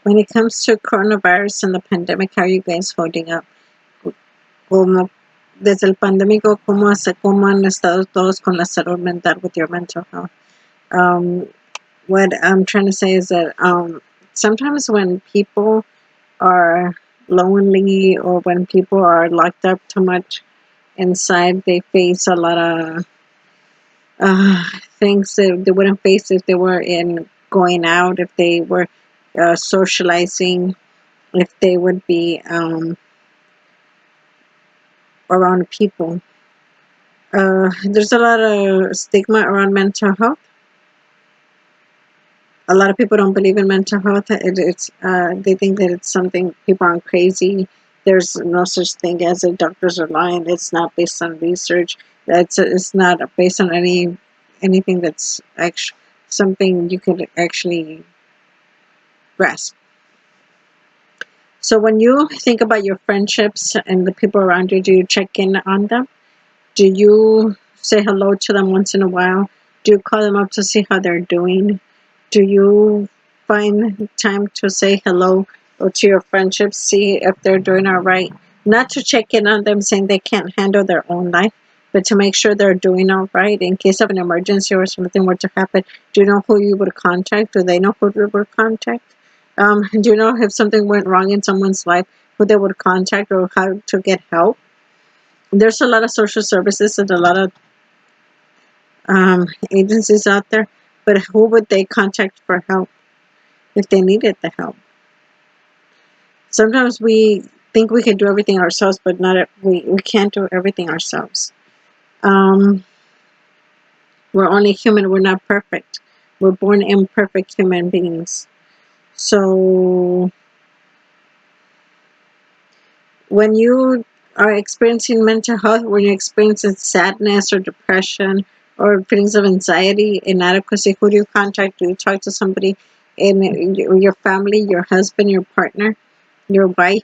When it comes to coronavirus and the pandemic, how are you guys holding up? Como desde el pandémico, cómo han estado todos con la salud mental with your mental health? Um, what I'm trying to say is that sometimes when people are lonely or when people are locked up too much inside, they face a lot of uh, things that they wouldn't face if they were in going out, if they were socializing, if they would be around people. There's a lot of stigma around mental health. A lot of people don't believe in mental health. It's they think that it's something people aren't crazy. There's no such thing as a doctors are lying. It's not based on research. It's not based on anything that's actually something you could actually grasp. So when you think about your friendships and the people around you, do you check in on them? Do you say hello to them once in a while? Do you call them up to see how they're doing? Do you find time to say hello or to your friendships, see if they're doing all right? Not to check in on them saying they can't handle their own life, but to make sure they're doing all right in case of an emergency or something were to happen. Do you know who you would contact? Do they know who you would contact? Do you know if something went wrong in someone's life, who they would contact or how to get help? There's a lot of social services and a lot of agencies out there, but who would they contact for help if they needed the help? Sometimes we think we can do everything ourselves, but not we can't do everything ourselves. Um, we're only human. We're not perfect. We're born imperfect human beings. So when you are experiencing mental health, when you're experiencing sadness or depression or feelings of anxiety, inadequacy, who do you contact? Do you talk to somebody in your family, your husband, your partner, your wife,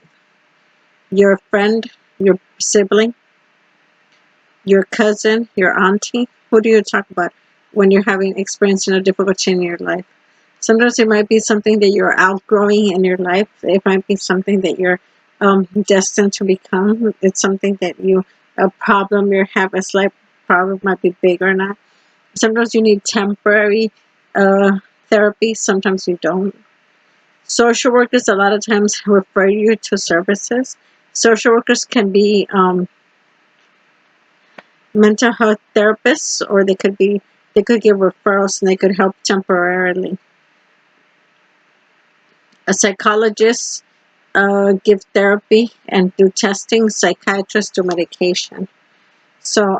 your friend, your sibling, your cousin, your auntie? Who do you talk about when you're having experiencing a difficulty in your life? Sometimes it might be something that you're outgrowing in your life. It might be something that you're destined to become. It's something that a problem you're having, a slight problem might be big or not. Sometimes you need temporary therapy. Sometimes you don't. Social workers a lot of times refer you to services. Social workers can be mental health therapists, or they could give referrals and they could help temporarily. A psychologist give therapy and do testing. Psychiatrists do medication. So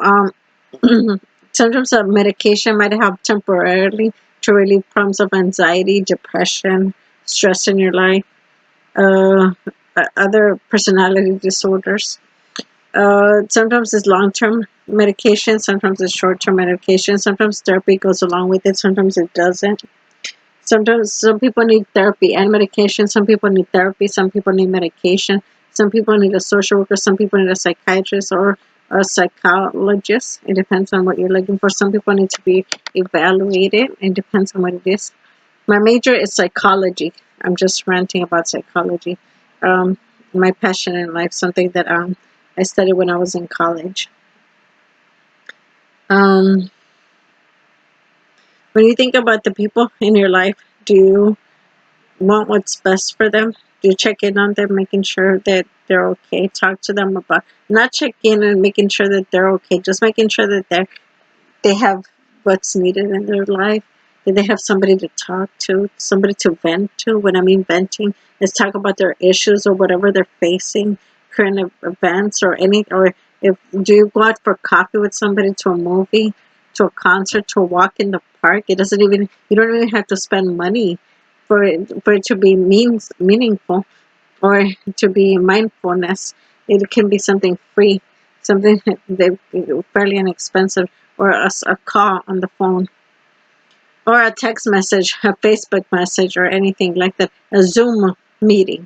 sometimes a medication might help temporarily to relieve problems of anxiety, depression, stress in your life, uh, other personality disorders. Sometimes it's long-term medication, sometimes it's short-term medication, sometimes therapy goes along with it, sometimes it doesn't. Sometimes some people need therapy and medication, some people need therapy, some people need medication, some people need a social worker, some people need a psychiatrist or a psychologist. It depends on what you're looking for. Some people need to be evaluated. It depends on what it is. My major is psychology. I'm just ranting about psychology. Um, my passion in life, something that I studied when I was in college. Um, when you think about the people in your life, do you want what's best for them? Do you check in on them, making sure that they're okay? Talk to them about not check in and making sure that they're okay, just making sure that they have what's needed in their life. That they have somebody to talk to, somebody to vent to. When I mean venting, is talk about their issues or whatever they're facing, current events or any. Or if do you go out for coffee with somebody, to a movie, to a concert, to a walk in the park? It doesn't even you don't even have to spend money for it to be meaningful or to be mindfulness. It can be something free, something that fairly inexpensive, or a call on the phone, or a text message, a Facebook message, or anything like that, a Zoom meeting.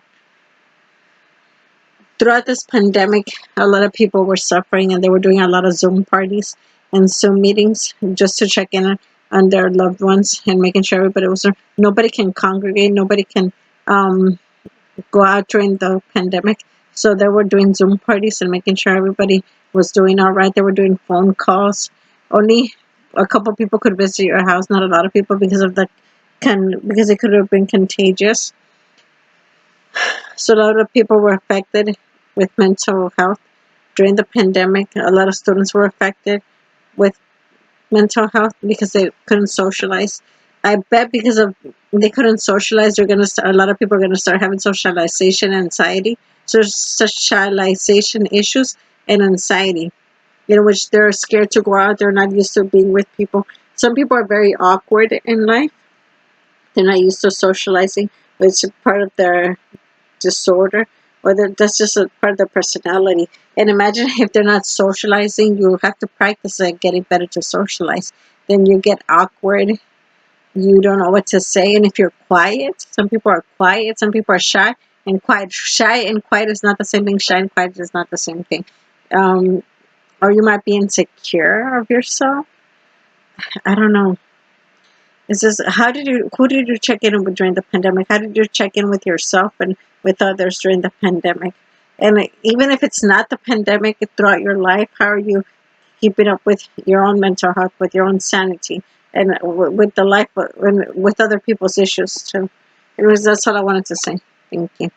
Throughout this pandemic, a lot of people were suffering and they were doing a lot of Zoom parties and Zoom meetings just to check in on their loved ones and making sure everybody was there. Nobody can congregate, nobody can um, go out during the pandemic. So they were doing Zoom parties and making sure everybody was doing all right. They were doing phone calls. Only a couple people could visit your house, not a lot of people because of the because it could have been contagious. So a lot of people were affected with mental health during the pandemic. A lot of students were affected with mental health because they couldn't socialize. I bet because of they couldn't socialize, they're gonna start. A lot of people are gonna start having socialization anxiety, so socialization issues and anxiety. Which they're scared to go out. They're not used to being with people. Some people are very awkward in life. They're not used to socializing, but it's a part of their disorder, or that's just a part of their personality. And imagine if they're not socializing, you have to practice getting better to socialize. Then you get awkward, you don't know what to say. And if you're quiet, some people are quiet, some people are shy. And quiet is not the same thing. Shy and quiet is not the same thing. um, or you might be insecure of yourself. I don't know. It's just, who did you check in with during the pandemic? How did you check in with yourself and with others during the pandemic? And even if it's not the pandemic, throughout your life, how are you keeping up with your own mental health, with your own sanity, and with the life, with other people's issues too? That's all I wanted to say. Thank you.